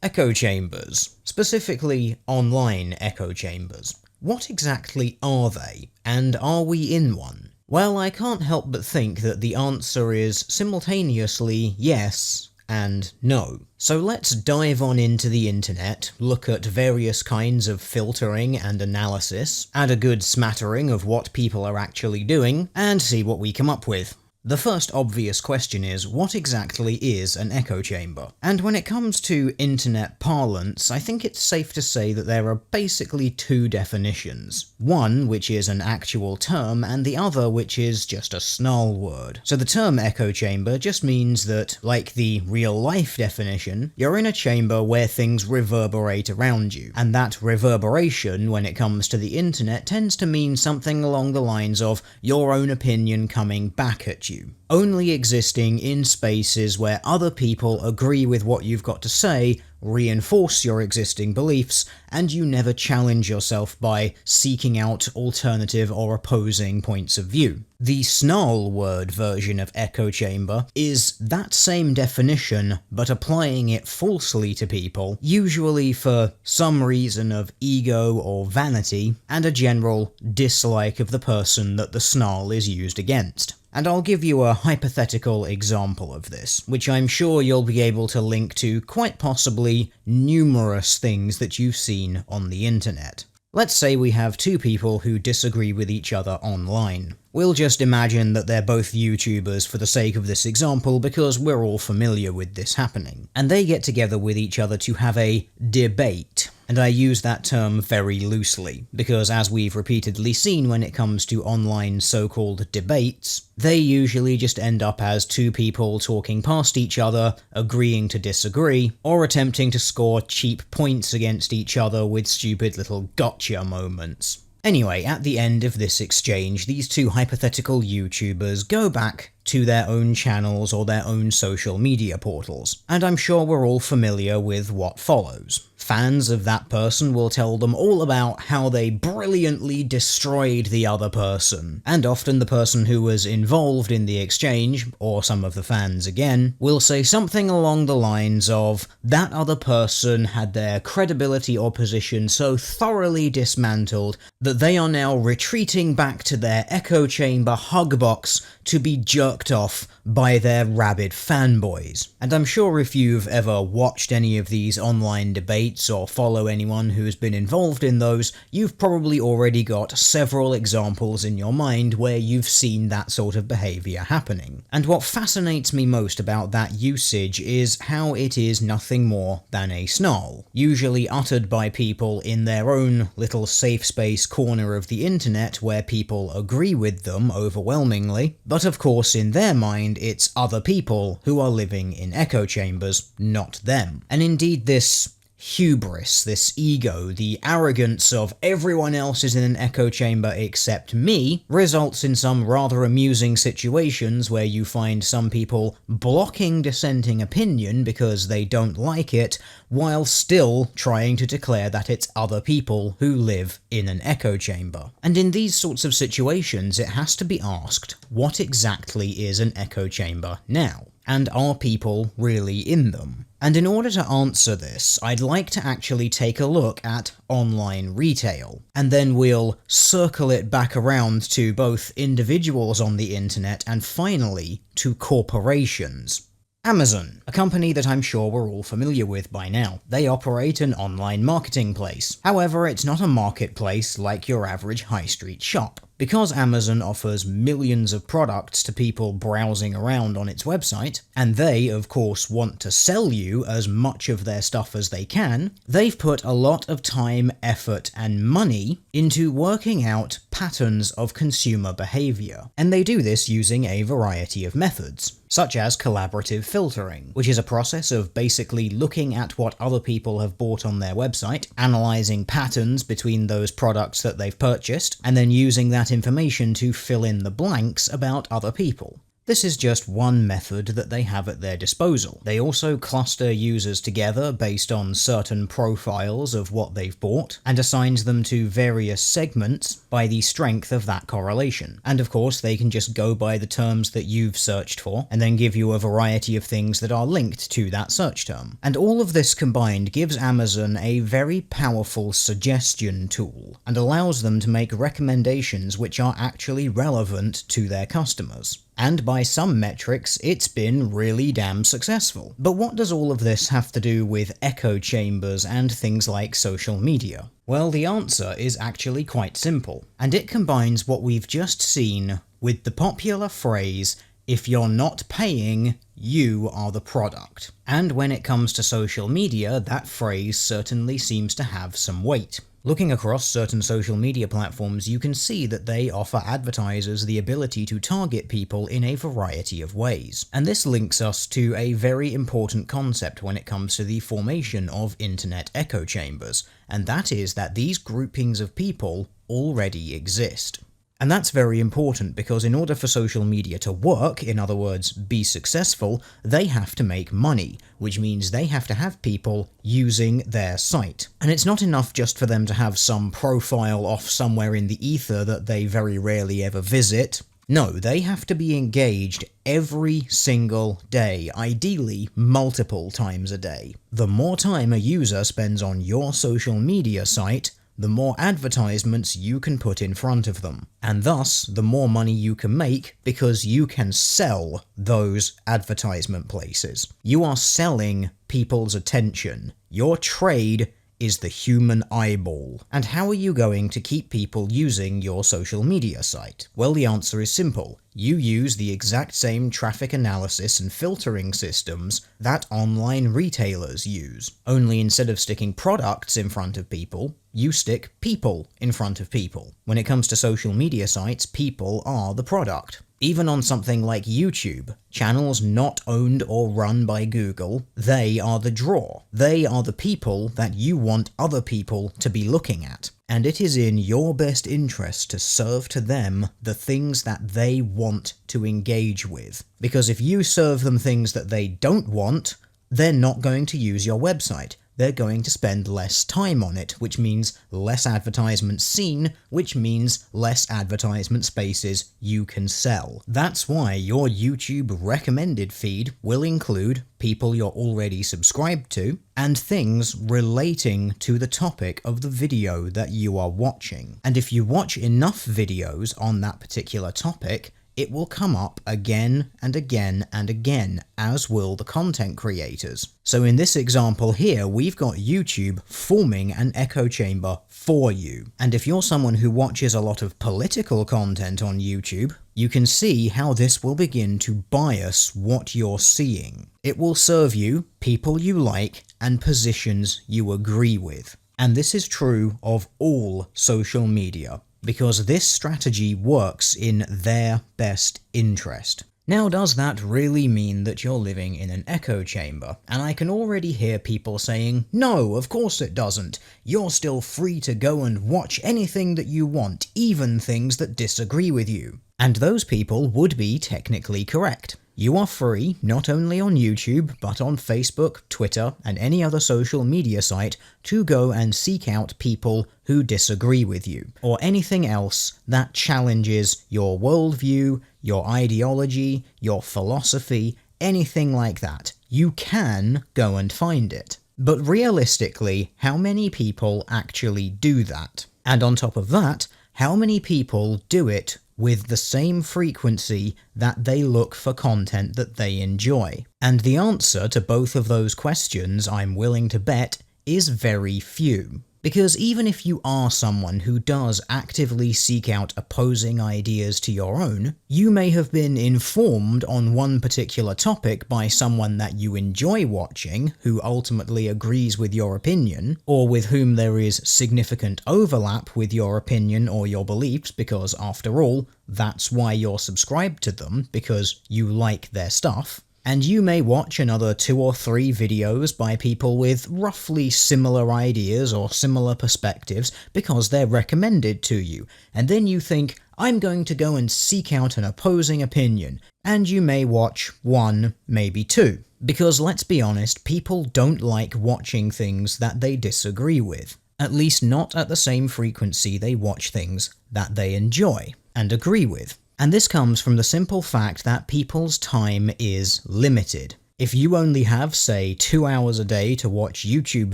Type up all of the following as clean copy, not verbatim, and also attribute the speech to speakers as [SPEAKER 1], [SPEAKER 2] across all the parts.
[SPEAKER 1] Echo chambers. Specifically, online echo chambers. What exactly are they, and are we in one? Well, I can't help but think that the answer is simultaneously yes and no. So let's dive on into the internet, look at various kinds of filtering and analysis, add a good smattering of what people are actually doing, and see what we come up with. The first obvious question is, what exactly is an echo chamber? And when it comes to internet parlance, I think it's safe to say that there are basically two definitions. One, which is an actual term, and the other, which is just a snarl word. So the term echo chamber just means that, like the real-life definition, you're in a chamber where things reverberate around you. And that reverberation, when it comes to the internet, tends to mean something along the lines of your own opinion coming back at you. Only existing in spaces where other people agree with what you've got to say, reinforce your existing beliefs, and you never challenge yourself by seeking out alternative or opposing points of view. The snarl word version of echo chamber is that same definition, but applying it falsely to people, usually for some reason of ego or vanity, and a general dislike of the person that the snarl is used against. And I'll give you a hypothetical example of this, which I'm sure you'll be able to link to quite possibly numerous things that you've seen on the internet. Let's say we have two people who disagree with each other online. We'll just imagine that they're both YouTubers for the sake of this example because we're all familiar with this happening. And they get together with each other to have a debate. And I use that term very loosely, because as we've repeatedly seen when it comes to online so-called debates, they usually just end up as two people talking past each other, agreeing to disagree, or attempting to score cheap points against each other with stupid little gotcha moments. Anyway, at the end of this exchange, these two hypothetical YouTubers go back to their own channels or their own social media portals, and I'm sure we're all familiar with what follows. Fans of that person will tell them all about how they brilliantly destroyed the other person, and often the person who was involved in the exchange, or some of the fans again, will say something along the lines of, that other person had their credibility or position so thoroughly dismantled that they are now retreating back to their echo chamber hug box to be jerked off by their rabid fanboys. And I'm sure if you've ever watched any of these online debates or follow anyone who's been involved in those, you've probably already got several examples in your mind where you've seen that sort of behaviour happening. And what fascinates me most about that usage is how it is nothing more than a snarl, usually uttered by people in their own little safe space corner of the internet where people agree with them overwhelmingly, but of course in their mind it's other people who are living in echo chambers, not them. And indeed this hubris, this ego, the arrogance of everyone else is in an echo chamber except me, results in some rather amusing situations where you find some people blocking dissenting opinion because they don't like it, while still trying to declare that it's other people who live in an echo chamber. And in these sorts of situations, it has to be asked, what exactly is an echo chamber now? And are people really in them? And in order to answer this, I'd like to actually take a look at online retail, and then we'll circle it back around to both individuals on the internet and finally to corporations. Amazon, a company that I'm sure we're all familiar with by now. They operate an online marketing place. However, it's not a marketplace like your average high street shop. Because Amazon offers millions of products to people browsing around on its website, and they, of course, want to sell you as much of their stuff as they can, they've put a lot of time, effort, and money into working out patterns of consumer behavior. And they do this using a variety of methods, such as collaborative filtering, which is a process of basically looking at what other people have bought on their website, analysing patterns between those products that they've purchased, and then using that information to fill in the blanks about other people. This is just one method that they have at their disposal. They also cluster users together based on certain profiles of what they've bought, and assigns them to various segments by the strength of that correlation. And of course, they can just go by the terms that you've searched for, and then give you a variety of things that are linked to that search term. And all of this combined gives Amazon a very powerful suggestion tool, and allows them to make recommendations which are actually relevant to their customers. And by some metrics, it's been really damn successful. But what does all of this have to do with echo chambers and things like social media? Well, the answer is actually quite simple, and it combines what we've just seen with the popular phrase, "If you're not paying, you are the product." And when it comes to social media, that phrase certainly seems to have some weight. Looking across certain social media platforms, you can see that they offer advertisers the ability to target people in a variety of ways. And this links us to a very important concept when it comes to the formation of internet echo chambers, and that is that these groupings of people already exist. And that's very important because in order for social media to work, in other words, be successful, they have to make money, which means they have to have people using their site. And it's not enough just for them to have some profile off somewhere in the ether that they very rarely ever visit. No, they have to be engaged every single day, ideally multiple times a day. The more time a user spends on your social media site, the more advertisements you can put in front of them, and thus the more money you can make because you can sell those advertisement places. You are selling people's attention. Your trade is the human eyeball. And how are you going to keep people using your social media site? Well, the answer is simple. You use the exact same traffic analysis and filtering systems that online retailers use. Only instead of sticking products in front of people, you stick people in front of people. When it comes to social media sites, people are the product. Even on something like YouTube, channels not owned or run by Google, they are the draw. They are the people that you want other people to be looking at. And it is in your best interest to serve to them the things that they want to engage with. Because if you serve them things that they don't want, they're not going to use your website. They're going to spend less time on it, which means less advertisements seen, which means less advertisement spaces you can sell. That's why your YouTube recommended feed will include people you're already subscribed to, and things relating to the topic of the video that you are watching. And if you watch enough videos on that particular topic, it will come up again and again and again, as will the content creators. So in this example here, we've got YouTube forming an echo chamber for you. And if you're someone who watches a lot of political content on YouTube, you can see how this will begin to bias what you're seeing. It will serve you people you like and positions you agree with. And this is true of all social media, because this strategy works in their best interest. Now, does that really mean that you're living in an echo chamber? And I can already hear people saying, no, of course it doesn't. You're still free to go and watch anything that you want, even things that disagree with you. And those people would be technically correct. You are free, not only on YouTube, but on Facebook, Twitter, and any other social media site, to go and seek out people who disagree with you, or anything else that challenges your worldview, your ideology, your philosophy, anything like that. You can go and find it. But realistically, how many people actually do that? And on top of that, how many people do it with the same frequency that they look for content that they enjoy? And the answer to both of those questions, I'm willing to bet, is very few. Because even if you are someone who does actively seek out opposing ideas to your own, you may have been informed on one particular topic by someone that you enjoy watching, who ultimately agrees with your opinion, or with whom there is significant overlap with your opinion or your beliefs, because after all, that's why you're subscribed to them, because you like their stuff. And you may watch another 2 or 3 videos by people with roughly similar ideas or similar perspectives because they're recommended to you, and then you think, I'm going to go and seek out an opposing opinion, and you may watch one, maybe two. Because let's be honest, people don't like watching things that they disagree with. At least not at the same frequency they watch things that they enjoy and agree with. And this comes from the simple fact that people's time is limited. If you only have, say, 2 hours a day to watch YouTube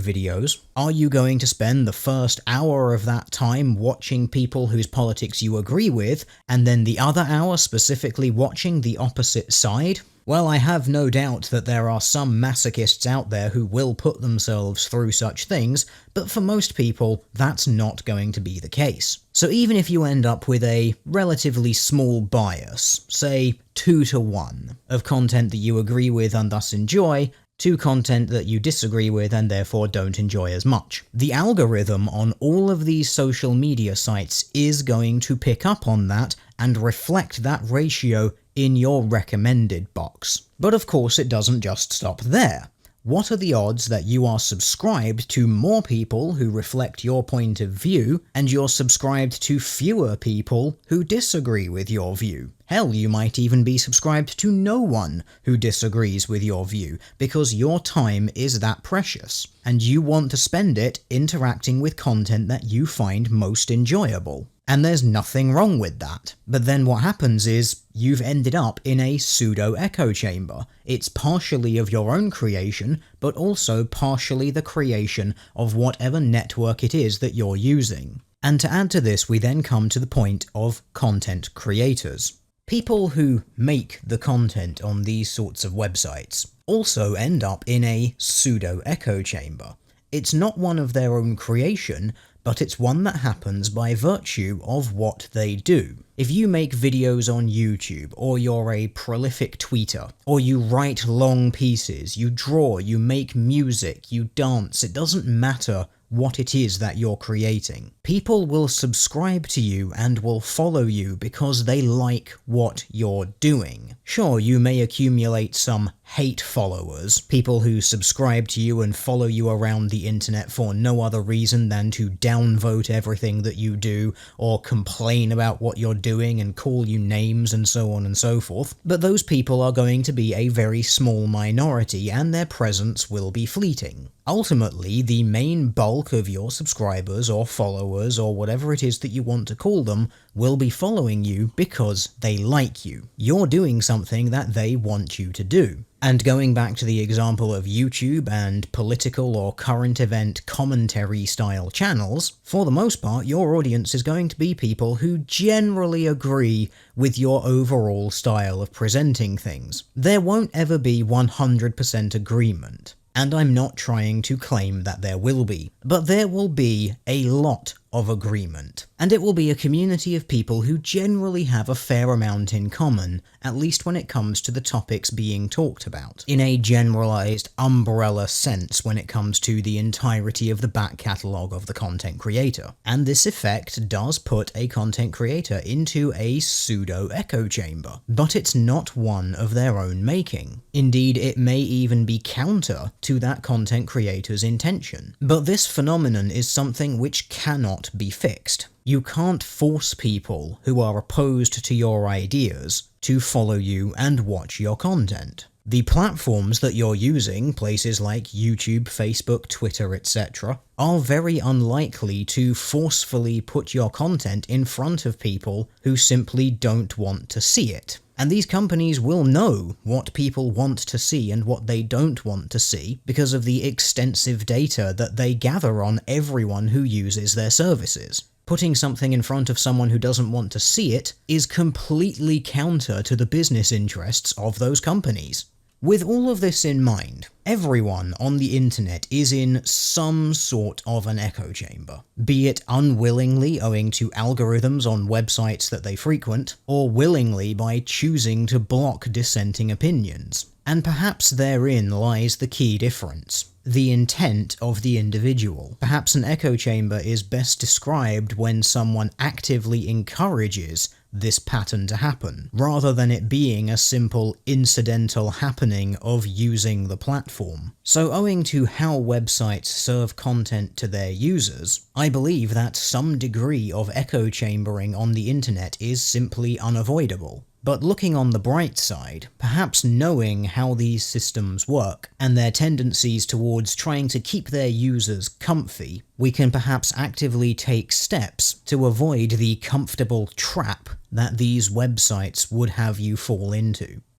[SPEAKER 1] videos, are you going to spend the first hour of that time watching people whose politics you agree with, and then the other hour specifically watching the opposite side? Well, I have no doubt that there are some masochists out there who will put themselves through such things, but for most people, that's not going to be the case. So even if you end up with a relatively small bias, say 2-to-1, of content that you agree with and thus enjoy, to content that you disagree with and therefore don't enjoy as much, the algorithm on all of these social media sites is going to pick up on that and reflect that ratio in your recommended box. But of course it doesn't just stop there. What are the odds that you are subscribed to more people who reflect your point of view, and you're subscribed to fewer people who disagree with your view? Hell, you might even be subscribed to no one who disagrees with your view, because your time is that precious, and you want to spend it interacting with content that you find most enjoyable. And there's nothing wrong with that. But then what happens is, you've ended up in a pseudo-echo chamber. It's partially of your own creation, but also partially the creation of whatever network it is that you're using. And to add to this, we then come to the point of content creators. People who make the content on these sorts of websites also end up in a pseudo-echo chamber. It's not one of their own creation, but it's one that happens by virtue of what they do. If you make videos on YouTube, or you're a prolific tweeter, or you write long pieces, you draw, you make music, you dance, it doesn't matter what it is that you're creating. People will subscribe to you and will follow you because they like what you're doing. Sure, you may accumulate some hate followers, people who subscribe to you and follow you around the internet for no other reason than to downvote everything that you do, or complain about what you're doing and call you names and so on and so forth. But those people are going to be a very small minority, and their presence will be fleeting. Ultimately, the main bulk of your subscribers or followers or whatever it is that you want to call them will be following you because they like you. You're doing something that they want you to do. And going back to the example of YouTube and political or current event commentary style channels, for the most part your audience is going to be people who generally agree with your overall style of presenting things. There won't ever be 100% agreement. And I'm not trying to claim that there will be, but there will be a lot of agreement. And it will be a community of people who generally have a fair amount in common, at least when it comes to the topics being talked about, in a generalized umbrella sense when it comes to the entirety of the back catalogue of the content creator. And this effect does put a content creator into a pseudo-echo chamber, but it's not one of their own making. Indeed, it may even be counter to that content creator's intention. But this phenomenon is something which cannot be fixed. You can't force people who are opposed to your ideas to follow you and watch your content. The platforms that you're using, places like YouTube, Facebook, Twitter, etc., are very unlikely to forcefully put your content in front of people who simply don't want to see it. And these companies will know what people want to see and what they don't want to see because of the extensive data that they gather on everyone who uses their services. Putting something in front of someone who doesn't want to see it is completely counter to the business interests of those companies. With all of this in mind, everyone on the internet is in some sort of an echo chamber, be it unwillingly owing to algorithms on websites that they frequent, or willingly by choosing to block dissenting opinions. And perhaps therein lies the key difference. The intent of the individual. Perhaps an echo chamber is best described when someone actively encourages this pattern to happen, rather than it being a simple incidental happening of using the platform. So owing to how websites serve content to their users, I believe that some degree of echo chambering on the internet is simply unavoidable. But looking on the bright side, perhaps knowing how these systems work and their tendencies towards trying to keep their users comfy, we can perhaps actively take steps to avoid the comfortable trap that these websites would have you fall into.